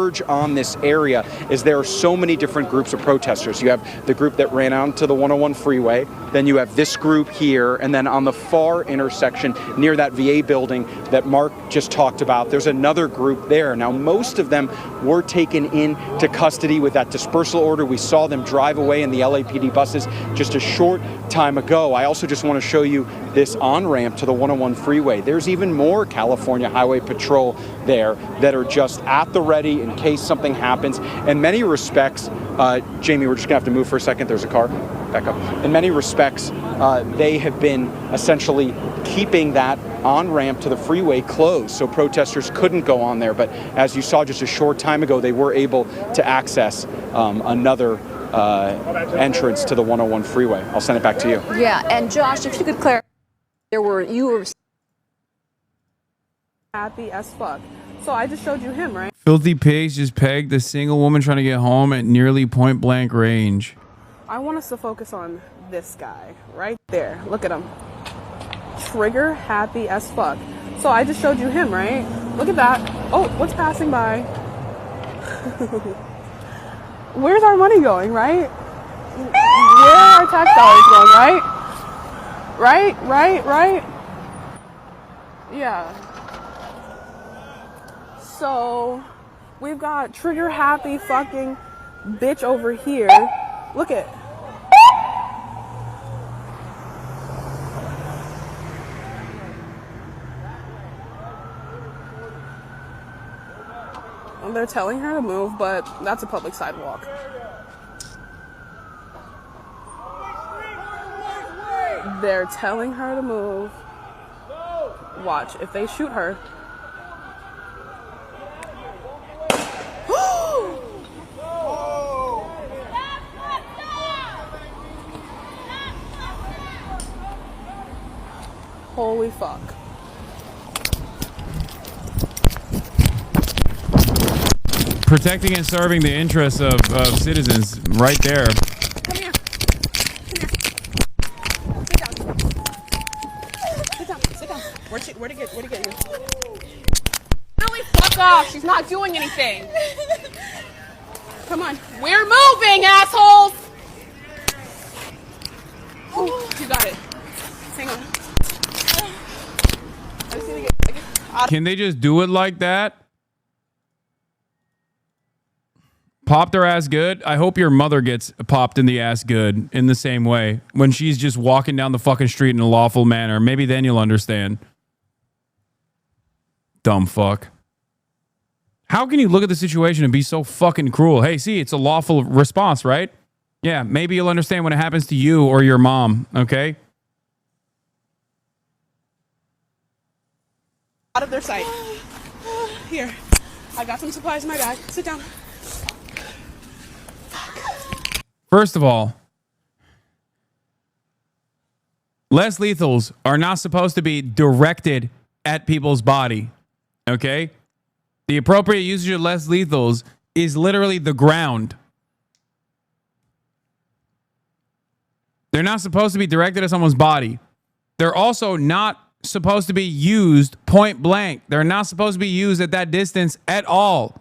surge on this area is there are so many different groups of protesters. You have the group that ran onto the 101 freeway, then you have this group here, and then on the far intersection near that VA building that Mark just talked about, there's another group there. Now, most of them were taken into custody with that dispersal order. We saw them drive away in the LAPD buses just a short time ago. I also just want to show you this on-ramp to the 101 freeway. There's even more California Highway Patrol there that are just at the ready in case something happens. In many respects, Jamie, we're just gonna have to move for a second. There's a car. Back up. In many respects, they have been essentially keeping that on-ramp to the freeway closed, so protesters couldn't go on there. But as you saw just a short time ago, they were able to access another entrance to the 101 freeway. I'll send it back to you. Yeah, and Josh, if you could clarify, you were happy as fuck. So I just showed you him, right? Filthy pigs just pegged a single woman trying to get home at nearly point blank range. I want us to focus on this guy right there. Look at him. Trigger happy as fuck. So I just showed you him, right? Look at that. Oh, what's passing by? Where's our money going, right? Where are our tax dollars going, right? Right? Yeah. So we've got trigger happy fucking bitch over here. Look at. They're telling her to move, but that's a public sidewalk. They're telling her to move. Watch, if they shoot her. Holy fuck. Protecting and serving the interests of citizens right there. Come here. Sit down. Where'd it get you? Really, fuck off. She's not doing anything. Come on. We're moving, assholes. Ooh, you got it. Hang on. I just need to get out. Can they just do it like that? Pop their ass good. I hope your mother gets popped in the ass good in the same way when she's just walking down the fucking street in a lawful manner. Maybe then you'll understand. Dumb fuck. How can you look at the situation and be so fucking cruel? Hey, see, it's a lawful response, right? Yeah, maybe you'll understand when it happens to you or your mom, okay? Out of their sight. Here, I got some supplies in my bag. Sit down. First of all, less lethals are not supposed to be directed at people's body, okay? The appropriate usage of less lethals is literally the ground. They're not supposed to be directed at someone's body. They're also not supposed to be used point blank. They're not supposed to be used at that distance at all.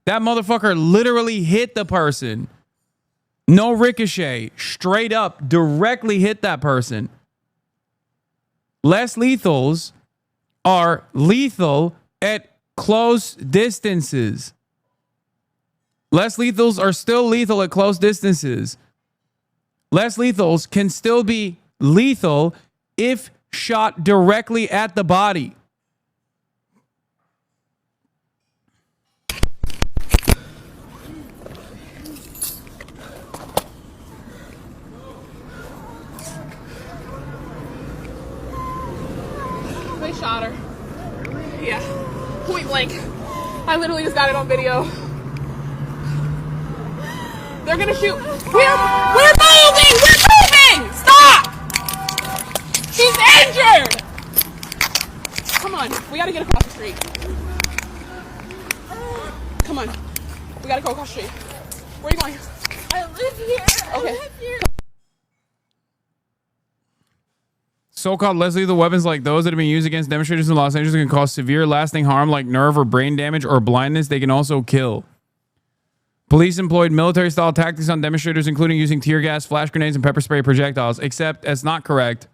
That motherfucker literally hit the person. No ricochet. Straight up, directly hit that person. Less lethals are lethal at close distances. Less lethals are still lethal at close distances. Less lethals can still be lethal if shot directly at the body. They shot her. Yeah, point blank. I literally just got it on video. They're gonna shoot. We're moving! We're moving! Stop! She's injured! Come on, we gotta get across the street. Come on, we gotta go across the street. Where are you going? I live here. Okay. I live here. So-called less lethal weapons like those that have been used against demonstrators in Los Angeles can cause severe lasting harm like nerve or brain damage or blindness. They can also kill. Police employed military-style tactics on demonstrators, including using tear gas, flash grenades, and pepper spray projectiles, except that's not correct.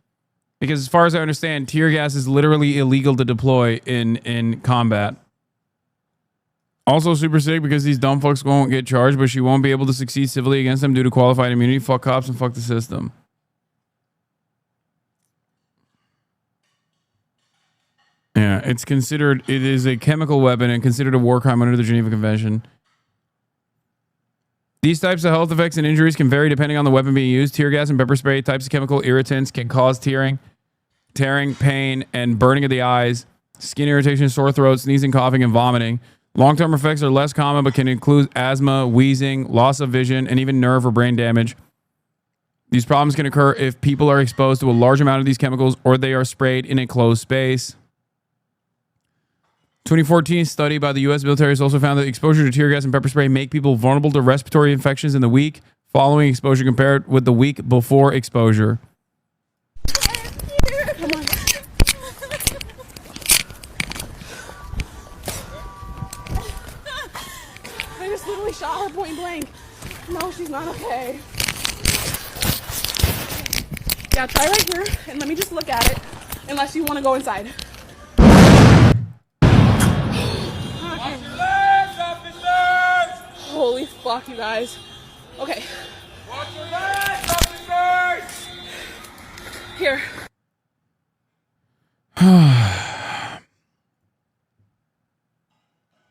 Because as far as I understand, tear gas is literally illegal to deploy in combat. Also super sick because these dumb fucks won't get charged, but she won't be able to succeed civilly against them due to qualified immunity. Fuck cops and fuck the system. Yeah, it is a chemical weapon and considered a war crime under the Geneva Convention. These types of health effects and injuries can vary depending on the weapon being used. Tear gas and pepper spray types of chemical irritants can cause tearing, pain, and burning of the eyes, skin irritation, sore throat, sneezing, coughing, and vomiting. Long-term effects are less common but can include asthma, wheezing, loss of vision, and even nerve or brain damage. These problems can occur if people are exposed to a large amount of these chemicals or they are sprayed in a closed space. 2014 study by the U.S. military has also found that exposure to tear gas and pepper spray make people vulnerable to respiratory infections in the week following exposure compared with the week before exposure. I just literally shot her point blank. No, she's not okay. Yeah, try right here and let me just look at it unless you want to go inside. Holy fuck, you guys. Okay. Watch your legs, officers! Here.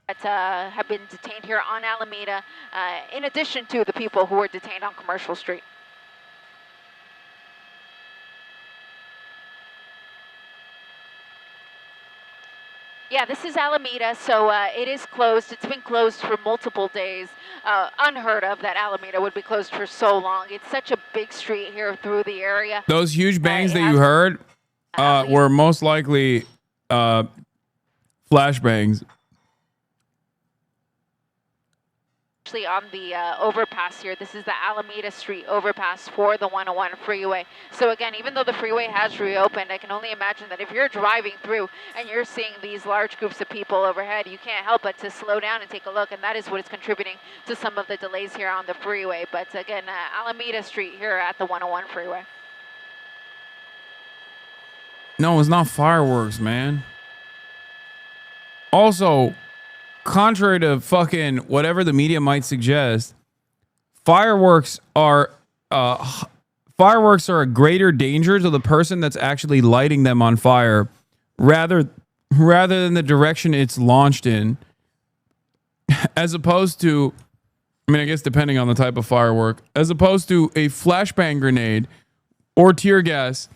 That have been detained here on Alameda, in addition to the people who were detained on Commercial Street. Yeah, this is Alameda, so it is closed. It's been closed for multiple days. Unheard of that Alameda would be closed for so long. It's such a big street here through the area. Those huge bangs that you heard were most likely flashbangs. Actually on the overpass here. This is the Alameda Street overpass for the 101 freeway. So again, even though the freeway has reopened, I can only imagine that if you're driving through and you're seeing these large groups of people overhead, you can't help but to slow down and take a look, and that is what is contributing to some of the delays here on the freeway. But again, Alameda Street here at the 101 freeway. No, it's not fireworks, man. Also, contrary to fucking whatever the media might suggest, fireworks are a greater danger to the person that's actually lighting them on fire rather than the direction it's launched in, as opposed to, I mean, I guess depending on the type of firework, as opposed to a flashbang grenade or tear gas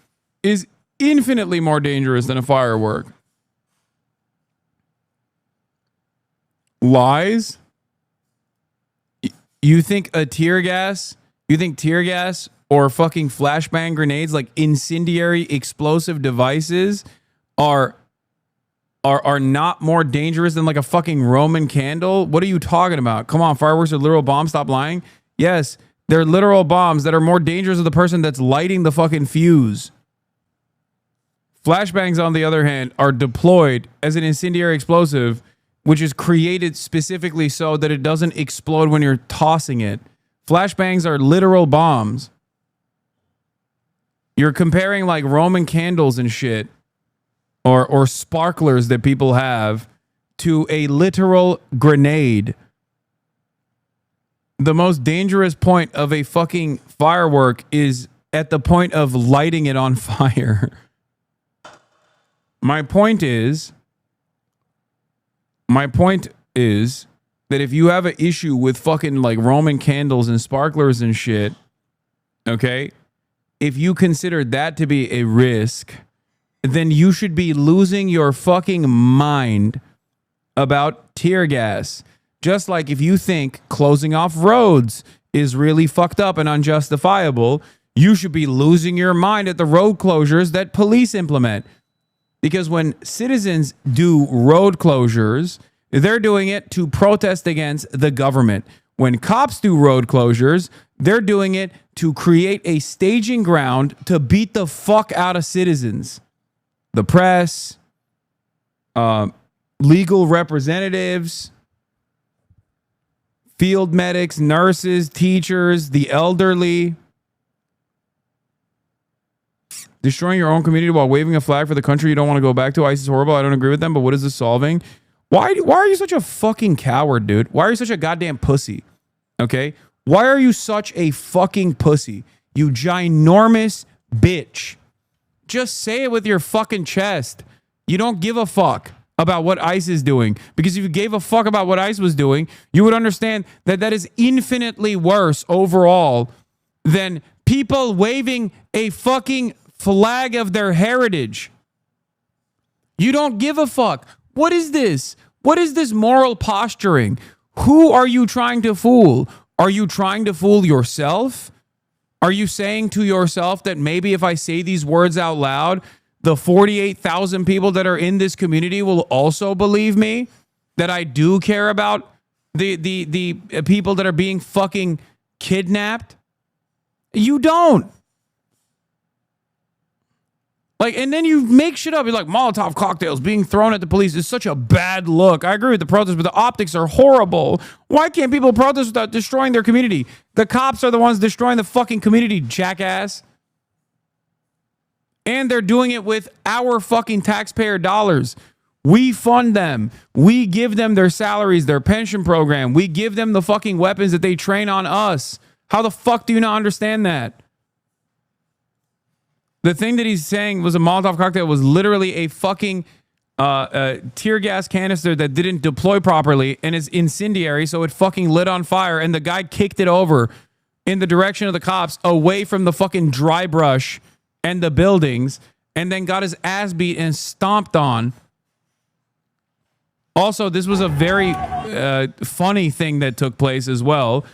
is infinitely more dangerous than a firework. Lies? You think tear gas or fucking flashbang grenades, like incendiary explosive devices, are not more dangerous than like a fucking Roman candle? What are you talking about? Come on, fireworks are literal bombs. Stop lying. Yes, they're literal bombs that are more dangerous to the person that's lighting the fucking fuse. Flashbangs, on the other hand, are deployed as an incendiary explosive, which is created specifically so that it doesn't explode when you're tossing it. Flashbangs are literal bombs. You're comparing like Roman candles and shit, or sparklers that people have, to a literal grenade. The most dangerous point of a fucking firework is at the point of lighting it on fire. My point is that if you have an issue with fucking like Roman candles and sparklers and shit, okay, if you consider that to be a risk, then you should be losing your fucking mind about tear gas. Just like if you think closing off roads is really fucked up and unjustifiable, you should be losing your mind at the road closures that police implement. Because when citizens do road closures, they're doing it to protest against the government. when cops do road closures, they're doing it to create a staging ground to beat the fuck out of citizens. The press, legal representatives, field medics, nurses, teachers, the elderly. Destroying your own community while waving a flag for the country you don't want to go back to. ISIS is horrible. I don't agree with them, but what is this solving? Why are you such a fucking coward, dude? Why are you such a goddamn pussy? Okay? Why are you such a fucking pussy? You ginormous bitch. Just say it with your fucking chest. You don't give a fuck about what ICE is doing. Because if you gave a fuck about what ICE was doing, you would understand that that is infinitely worse overall than people waving a fucking flag of their heritage. You don't give a fuck. What is this? What is this moral posturing? Who are you trying to fool? Are you trying to fool yourself? Are you saying to yourself that maybe if I say these words out loud, the 48,000 people that are in this community will also believe me? That I do care about the people that are being fucking kidnapped? You don't. Like, and then you make shit up. You're like, Molotov cocktails being thrown at the police is such a bad look. I agree with the protests, but the optics are horrible. Why can't people protest without destroying their community? The cops are the ones destroying the fucking community, jackass. And they're doing it with our fucking taxpayer dollars. We fund them. We give them their salaries, their pension program. We give them the fucking weapons that they train on us. How the fuck do you not understand that? The thing that he's saying was a Molotov cocktail was literally a fucking tear gas canister that didn't deploy properly and is incendiary, so it fucking lit on fire, and the guy kicked it over in the direction of the cops away from the fucking dry brush and the buildings, and then got his ass beat and stomped on. Also, this was a very funny thing that took place as well.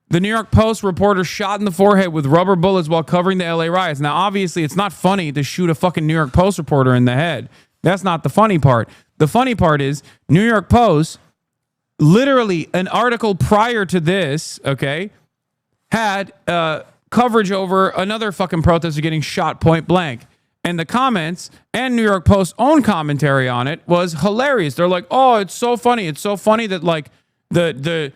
The New York Post reporter shot in the forehead with rubber bullets while covering the LA riots. Now, obviously, it's not funny to shoot a fucking New York Post reporter in the head. That's not the funny part. The funny part is New York Post, literally an article prior to this, okay, had coverage over another fucking protester getting shot point blank. And the comments and New York Post's own commentary on it was hilarious. They're like, oh, it's so funny. It's so funny that like the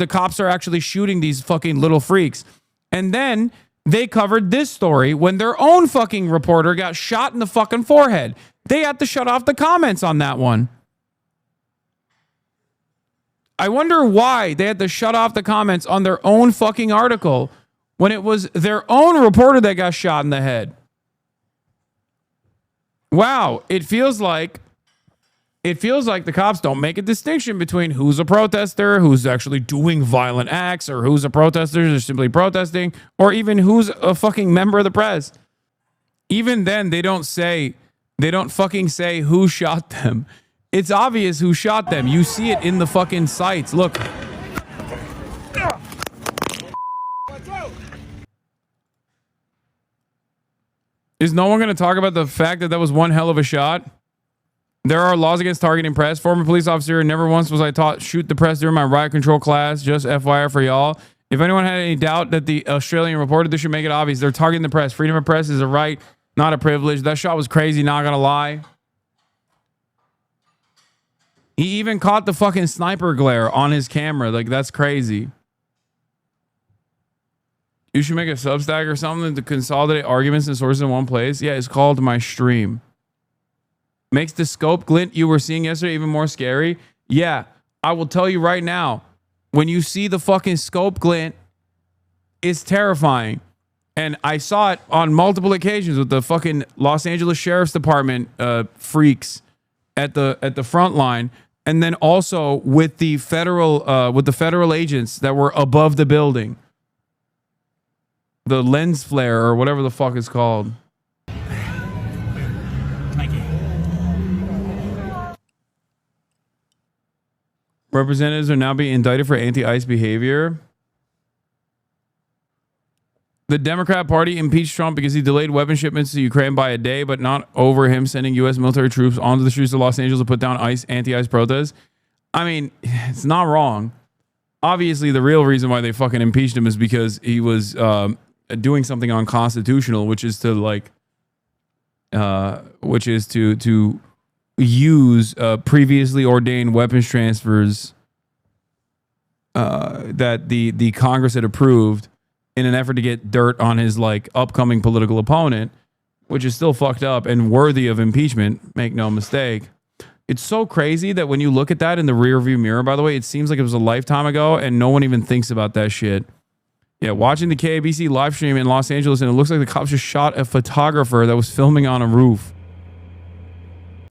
cops are actually shooting these fucking little freaks. And then they covered this story when their own fucking reporter got shot in the fucking forehead. They had to shut off the comments on that one. I wonder why they had to shut off the comments on their own fucking article when it was their own reporter that got shot in the head. Wow, it feels like the cops don't make a distinction between who's a protester, who's actually doing violent acts, or who's a protester who's simply protesting, or even who's a fucking member of the press. Even then, they don't fucking say who shot them. It's obvious who shot them. You see it in the fucking sites. Look. Is no one going to talk about the fact that that was one hell of a shot? There are laws against targeting press. Former police officer, never once was I taught shoot the press during my riot control class. Just FYI for y'all. If anyone had any doubt that the Australian reported, this should make it obvious. They're targeting the press. Freedom of press is a right, not a privilege. That shot was crazy, not gonna lie. He even caught the fucking sniper glare on his camera. Like, that's crazy. You should make a Substack or something to consolidate arguments and sources in one place. Yeah, it's called My Stream. Makes the scope glint you were seeing yesterday even more scary. Yeah, I will tell you right now, when you see the fucking scope glint, it's terrifying. And I saw it on multiple occasions with the fucking Los Angeles Sheriff's Department freaks at the front line, and then also with the federal agents that were above the building. The lens flare or whatever the fuck it's called. Representatives are now being indicted for anti-ICE behavior. The Democrat Party impeached Trump because he delayed weapon shipments to Ukraine by a day, but not over him sending U.S. military troops onto the streets of Los Angeles to put down anti-ICE protests. I mean, it's not wrong. obviously the real reason why they fucking impeached him is because he was doing something unconstitutional, which is to use previously ordained weapons transfers that the Congress had approved in an effort to get dirt on his like upcoming political opponent, which is still fucked up and worthy of impeachment. Make no mistake. It's so crazy that when you look at that in the rearview mirror, by the way, it seems like it was a lifetime ago and no one even thinks about that shit. Yeah, watching the KABC live stream in Los Angeles, and it looks like the cops just shot a photographer that was filming on a roof.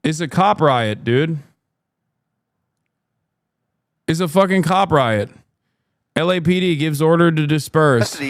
It's a cop riot, dude. It's a fucking cop riot. LAPD gives order to disperse.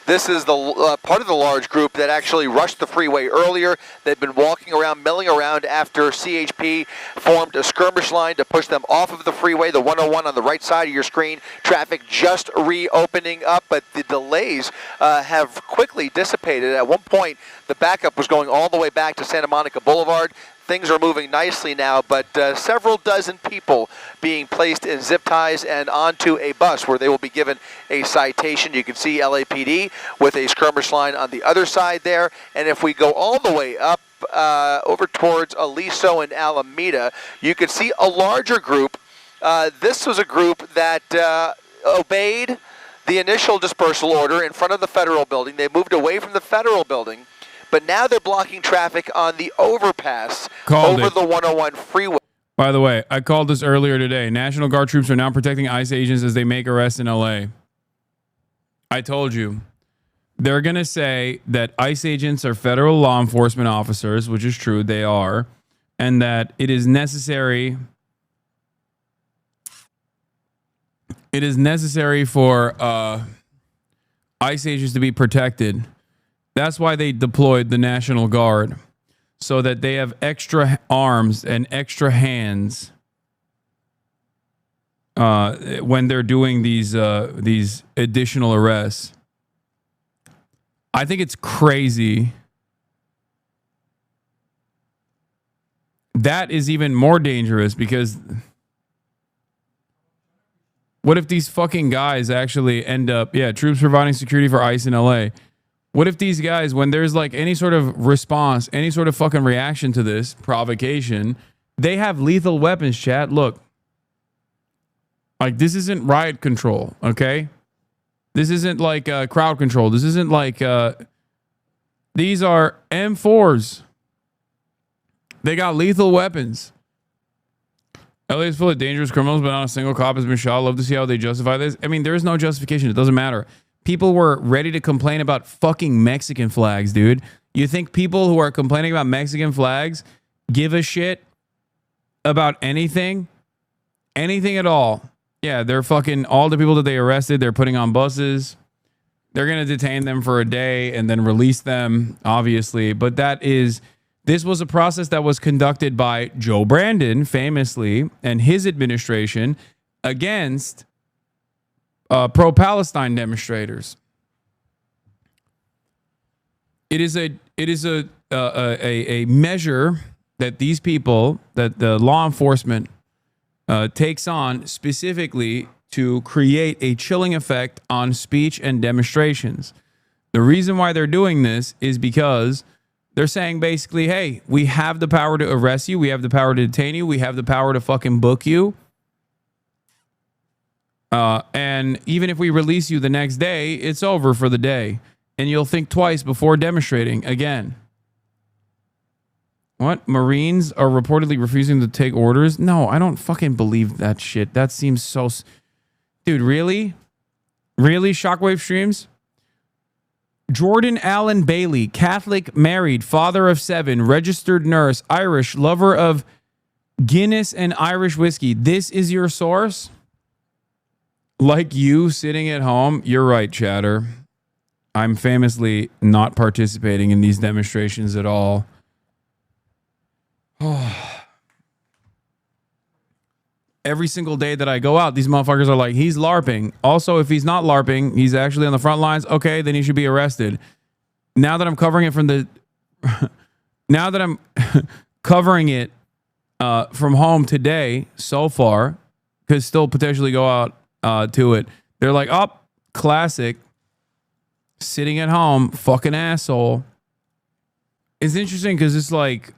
This is the part of the large group that actually rushed the freeway earlier. They've been walking around, milling around after CHP formed a skirmish line to push them off of the freeway, the 101 on the right side of your screen. Traffic just reopening up, but the delays have quickly dissipated. At one point, the backup was going all the way back to Santa Monica Boulevard. Things are moving nicely now, but several dozen people being placed in zip ties and onto a bus where they will be given a citation. You can see LAPD with a skirmish line on the other side there. And if we go all the way up over towards Aliso and Alameda, you can see a larger group. This was a group that obeyed the initial dispersal order in front of the federal building. They moved away from the federal building, but now they're blocking traffic on the overpass over the 101 freeway. By the way, I called this earlier today. National Guard troops are now protecting ICE agents as they make arrests in LA. I told you. They're going to say that ICE agents are federal law enforcement officers, which is true, they are, and that it is necessary for ICE agents to be protected. That's why they deployed the National Guard, so that they have extra arms and extra hands when they're doing these additional arrests. I think it's crazy. That is even more dangerous because what if these fucking guys actually end up, troops providing security for ICE in LA. What if these guys, when there's like any sort of response, any sort of fucking reaction to this provocation, they have lethal weapons, chat. Look, like this isn't riot control, okay? This isn't like crowd control. This isn't like, these are M4s. They got lethal weapons. LA is full of dangerous criminals, but not a single cop has been shot. Love to see how they justify this. I mean, there is no justification. It doesn't matter. People were ready to complain about fucking Mexican flags, dude. You think people who are complaining about Mexican flags give a shit about anything? Anything at all? Yeah, they're fucking, all the people that they arrested, they're putting on buses. They're going to detain them for a day and then release them, obviously. But this was a process that was conducted by Joe Brandon, famously, and his administration against pro-Palestine demonstrators. It is a measure that these people, that the law enforcement takes on specifically to create a chilling effect on speech and demonstrations. The reason why they're doing this is because they're saying basically, hey, we have the power to arrest you. We have the power to detain you. We have the power to fucking book you. And even if we release you the next day, it's over for the day. And you'll think twice before demonstrating again. What? Marines are reportedly refusing to take orders? No, I don't fucking believe that shit. That seems so... Dude, really? Really, Shockwave streams? Jordan Allen Bailey, Catholic, married, father of 7, registered nurse, Irish, lover of Guinness and Irish whiskey. This is your source? Like you sitting at home? You're right, chatter. I'm famously not participating in these demonstrations at all. Every single day that I go out, these motherfuckers are like, he's LARPing. Also, if he's not LARPing, he's actually on the front lines. Okay, then he should be arrested. Now that I'm covering it from the... now that I'm covering it from home today, so far, could still potentially go out to it. They're like, oh, classic. Sitting at home, fucking asshole. It's interesting because it's like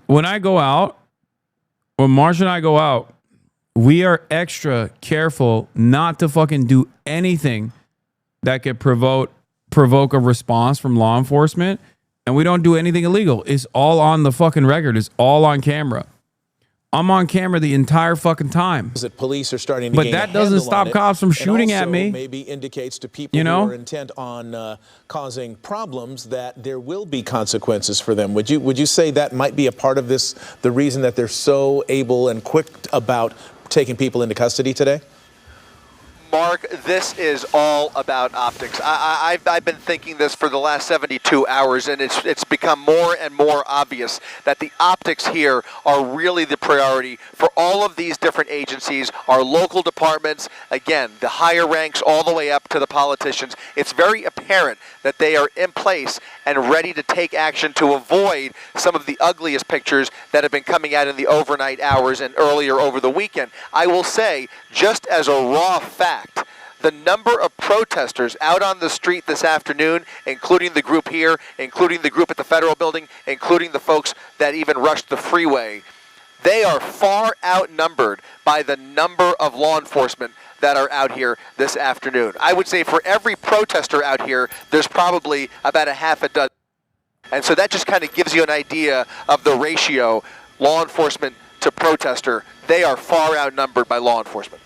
when I go out, when Marsh and I go out, we are extra careful not to fucking do anything that could provoke a response from law enforcement. And we don't do anything illegal. It's all on the fucking record. It's all on camera. I'm on camera the entire fucking time. That police are starting to but gain that a doesn't handle stop on it, cops from shooting and at me. Maybe indicates to people you know? who are intent on causing problems that there will be consequences for them. Would you say that might be a part of this, the reason that they're so able and quick about taking people into custody today? Mark, this is all about optics. I've been thinking this for the last 72 hours, and it's become more and more obvious that the optics here are really the priority for all of these different agencies, our local departments, again, the higher ranks all the way up to the politicians. It's very apparent that they are in place and ready to take action to avoid some of the ugliest pictures that have been coming out in the overnight hours and earlier over the weekend. I will say, just as a raw fact, the number of protesters out on the street this afternoon, including the group here, including the group at the Federal Building, including the folks that even rushed the freeway, they are far outnumbered by the number of law enforcement that are out here this afternoon. I would say for every protester out here, there's probably about a half a dozen. And so that just kind of gives you an idea of the ratio, law enforcement to protester. They are far outnumbered by law enforcement.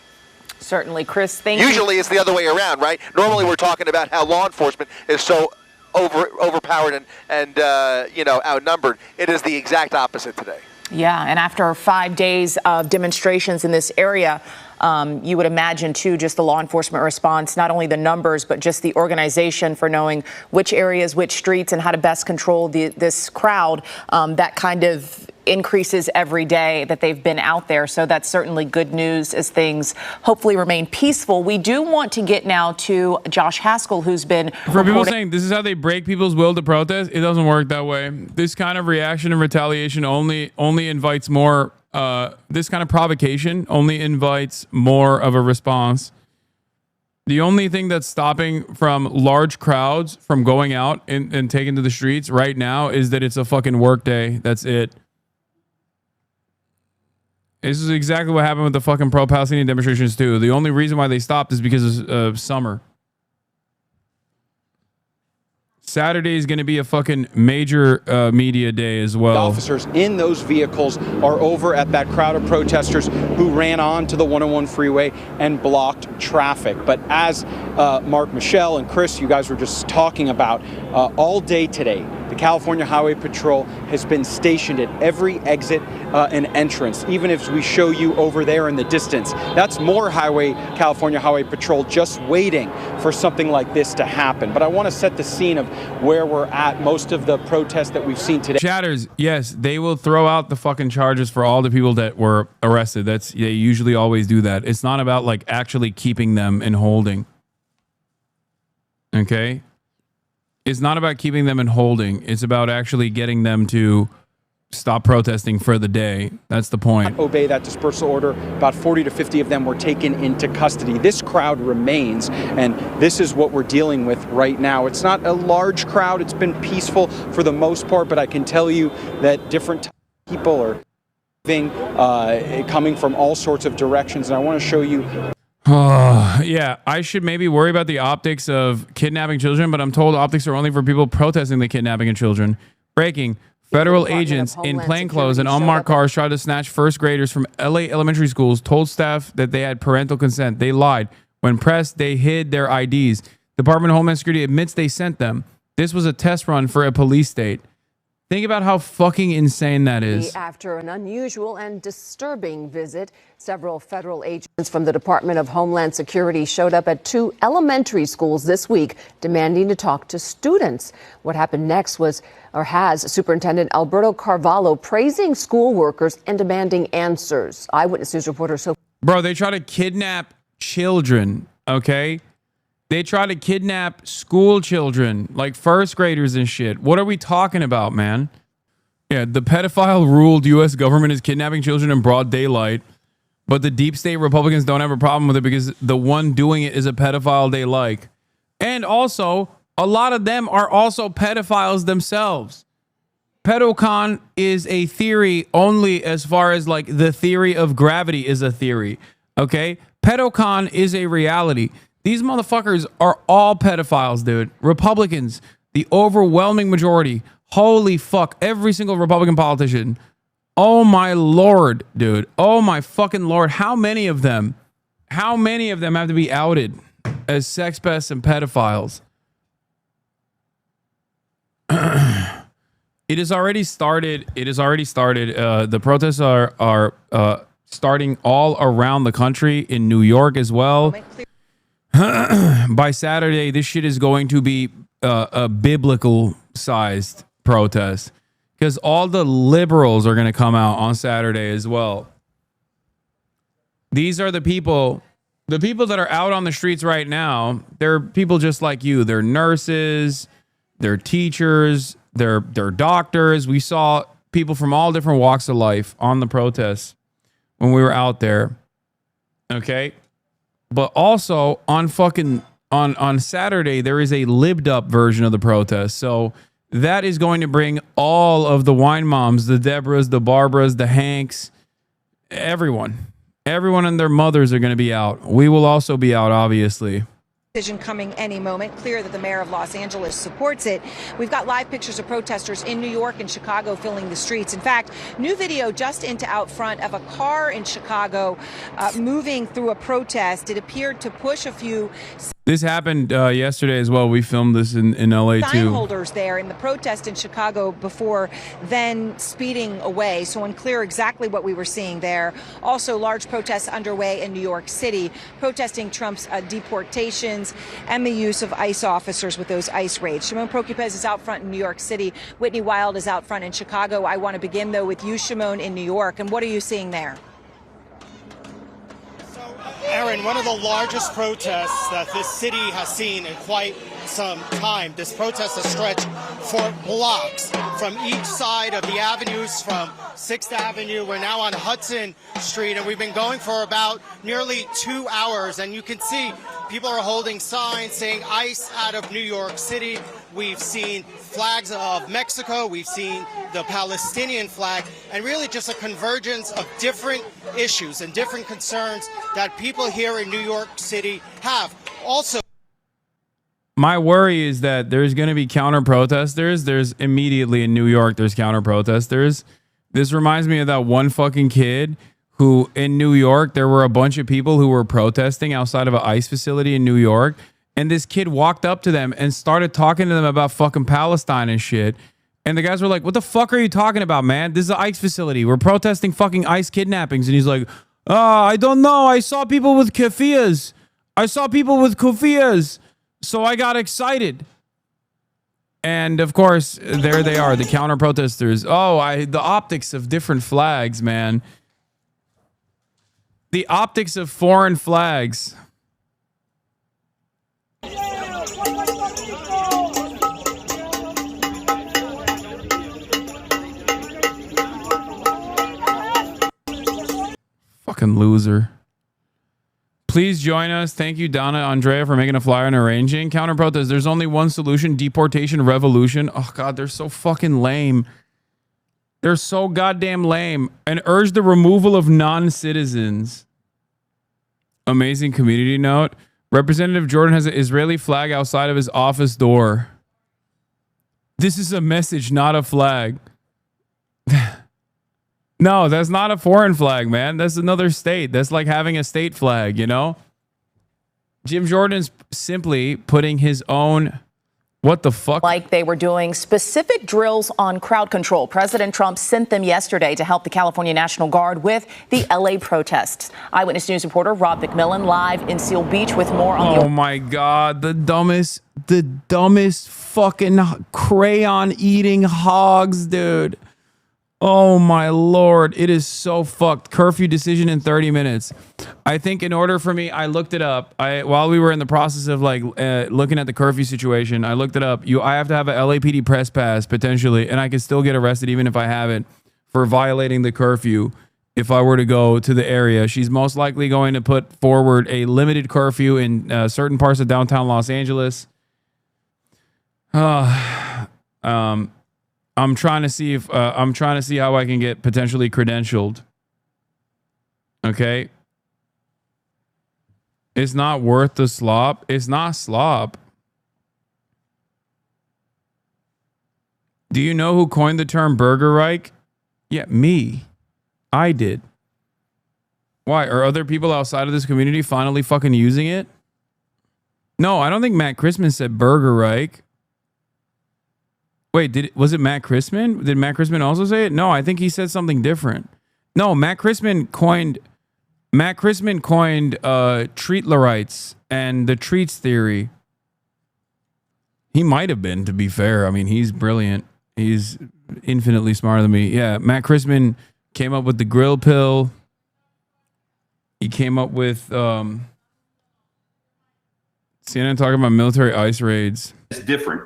Certainly, Chris, thank you. Usually it's the other way around, right? Normally we're talking about how law enforcement is so overpowered and outnumbered. It is the exact opposite today. Yeah, and after 5 days of demonstrations in this area, you would imagine, too, just the law enforcement response, not only the numbers, but just the organization for knowing which areas, which streets, and how to best control this crowd. That kind of increases every day that they've been out there. So that's certainly good news as things hopefully remain peaceful. We do want to get now to Josh Haskell, who's been for people saying this is how they break people's will to protest. It doesn't work that way. This kind of reaction and retaliation only invites more. This kind of provocation only invites more of a response. The only thing that's stopping from large crowds from going out and taking to the streets right now is that it's a fucking work day. That's it. This is exactly what happened with the fucking pro-Palestinian demonstrations too. The only reason why they stopped is because of summer. Saturday is going to be a fucking major media day as well. The officers in those vehicles are over at that crowd of protesters who ran onto the 101 freeway and blocked traffic. But as Mark, Michelle, and Chris, you guys were just talking about, all day today, the California Highway Patrol has been stationed at every exit and entrance, even if we show you over there in the distance. That's more California Highway Patrol just waiting for something like this to happen. But I want to set the scene of where we're at. Most of the protests that we've seen today. Chatters, yes, they will throw out the fucking charges for all the people that were arrested. They usually always do that. It's not about like actually keeping them in holding. Okay? It's not about keeping them in holding. It's about actually getting them to stop protesting for the day. That's the point. Obey that dispersal order. About 40 to 50 of them were taken into custody. This crowd remains, and this is what we're dealing with right now. It's not a large crowd. It's been peaceful for the most part, but I can tell you that different people are coming from all sorts of directions, and I want to show you. Yeah, I should maybe worry about the optics of kidnapping children, but I'm told optics are only for people protesting the kidnapping of children. Breaking. Federal agents in plainclothes and unmarked cars tried to snatch first graders from LA elementary schools, told staff that they had parental consent. They lied. When pressed, they hid their IDs. Department of Homeland Security admits they sent them. This was a test run for a police state. Think about how fucking insane that is. After an unusual and disturbing visit, several federal agents from the Department of Homeland Security showed up at 2 elementary schools this week demanding to talk to students. What happened next has Superintendent Alberto Carvalho praising school workers and demanding answers. Eyewitness News reporter Bro, they try to kidnap children, okay? They try to kidnap school children, like first graders and shit. What are we talking about, man? Yeah, the pedophile-ruled U.S. government is kidnapping children in broad daylight. But the deep state Republicans don't have a problem with it because the one doing it is a pedophile they like. And also, a lot of them are also pedophiles themselves. Pedocon is a theory only as far as like the theory of gravity is a theory. Okay? Pedocon is a reality. These motherfuckers are all pedophiles, dude. Republicans, the overwhelming majority. Holy fuck. Every single Republican politician. Oh my Lord, dude. Oh my fucking Lord. How many of them have to be outed as sex pests and pedophiles? It has already started. The protests are starting all around the country, in New York as well. By Saturday, this shit is going to be a biblical sized protest because all the liberals are going to come out on Saturday as well. These are the people that are out on the streets right now. They're people just like you. They're nurses, they're teachers, they're doctors. We saw people from all different walks of life on the protests when we were out there. Okay? But also on Saturday, there is a libbed up version of the protest. So that is going to bring all of the wine moms, the Deborahs, the Barbaras, the Hanks, everyone and their mothers are going to be out. We will also be out, obviously. Decision coming any moment. Clear that the mayor of Los Angeles supports it. We've got live pictures of protesters in New York and Chicago filling the streets. In fact, new video just into out front of a car in Chicago moving through a protest. It appeared to push a few. This happened yesterday as well. We filmed this in LA sign too. Holders there in the protest in Chicago before then speeding away. So unclear exactly what we were seeing there. Also, large protests underway in New York City, protesting Trump's deportations and the use of ICE officers with those ICE raids. Shimon Prokupez is out front in New York City. Whitney Wild is out front in Chicago. I want to begin, though, with you, Shimon, in New York. And what are you seeing there? Aaron, one of the largest protests that this city has seen in quite some time. This protest has stretched for blocks from each side of the avenues, from 6th Avenue. We're now on Hudson Street, and we've been going for about nearly 2 hours. And you can see people are holding signs saying ICE out of New York City. We've seen flags of Mexico. We've seen the Palestinian flag, and really just a convergence of different issues and different concerns that people here in New York City have. Also, my worry is that there's going to be counter protesters. There's immediately in New York, there's counter protesters. This reminds me of that one fucking kid who in New York, there were a bunch of people who were protesting outside of an ICE facility in New York. And this kid walked up to them and started talking to them about fucking Palestine and shit. And the guys were like, what the fuck are you talking about, man? This is an ICE facility. We're protesting fucking ICE kidnappings. And he's like, I don't know. I saw people with keffiyehs. So I got excited. And of course, there they are, the counter protesters. The optics of different flags, man. The optics of foreign flags. Fucking loser. Please join us. Thank you, Donna Andrea, for making a flyer and arranging. Counter protest. There's only one solution. Deportation revolution. Oh, God, they're so fucking lame. They're so goddamn lame. And urge the removal of non-citizens. Amazing community note. Representative Jordan has an Israeli flag outside of his office door. This is a message, not a flag. No, that's not a foreign flag, man. That's another state. That's like having a state flag, you know? Jim Jordan's simply putting his own... What the fuck? Like they were doing specific drills on crowd control. President Trump sent them yesterday to help the California National Guard with the LA protests. Eyewitness News reporter Rob McMillan live in Seal Beach with more on Oh my God, the dumbest fucking crayon eating hogs, dude. Oh my Lord, it is so fucked. Curfew decision in 30 minutes. I think in order for me, I looked it up. While we were in the process of looking at the curfew situation, I looked it up. I have to have a LAPD press pass potentially, and I can still get arrested even if I haven't for violating the curfew. if I were to go to the area. She's most likely going to put forward a limited curfew in certain parts of downtown Los Angeles. I'm trying to see if I'm trying to see how I can get potentially credentialed. Okay. It's not worth the slop. It's not slop. Do you know who coined the term burger Reich? Yeah, me. I did. Why? Are other people outside of this community finally fucking using it? No, I don't think Matt Christman said burger Reich. Wait, was it Matt Christman? Did Matt Christman also say it? No, I think he said something different. No, Matt Christman coined treatlerites and the treats theory. He might have been, to be fair. I mean, he's brilliant. He's infinitely smarter than me. Yeah, Matt Christman came up with the grill pill. He came up with CNN talking about military ice raids. It's different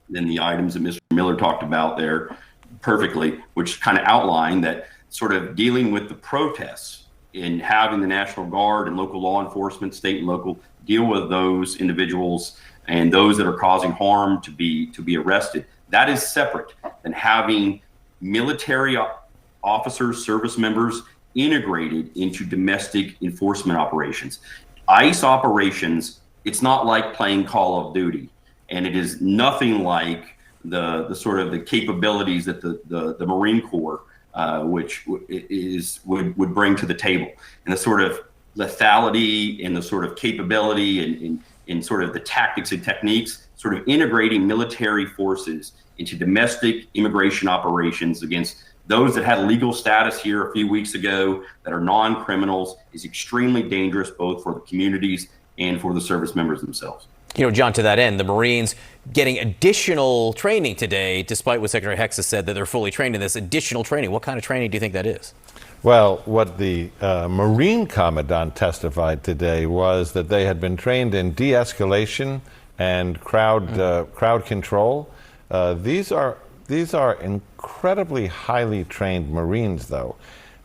than the items that Mr. Miller talked about there perfectly, which kind of outlined that sort of dealing with the protests in having the National Guard and local law enforcement, state and local, deal with those individuals and those that are causing harm to be arrested. That is separate than having military officers, service members integrated into domestic enforcement operations. ICE operations, it's not like playing Call of Duty, and it is nothing like the sort of the capabilities that the Marine Corps, which would bring to the table, and the sort of lethality and the sort of capability and sort of the tactics and techniques, sort of integrating military forces into domestic immigration operations against those that had legal status here a few weeks ago that are non-criminals is extremely dangerous, both for the communities and for the service members themselves. You know, John, to that end, the Marines getting additional training today, despite what Secretary Hex has said that they're fully trained in this additional training. What kind of training do you think that is? Well, what the Marine Commandant testified today was that they had been trained in de-escalation and crowd control. These are incredibly highly trained Marines, though.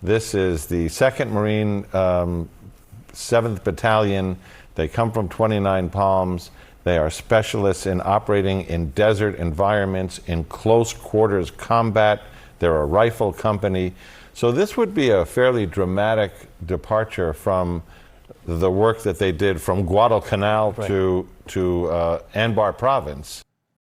This is the 2nd Marine, 7th Battalion. They come from 29 Palms. They are specialists in operating in desert environments, in close quarters combat. They're a rifle company. So this would be a fairly dramatic departure from the work that they did from Guadalcanal to Anbar Province.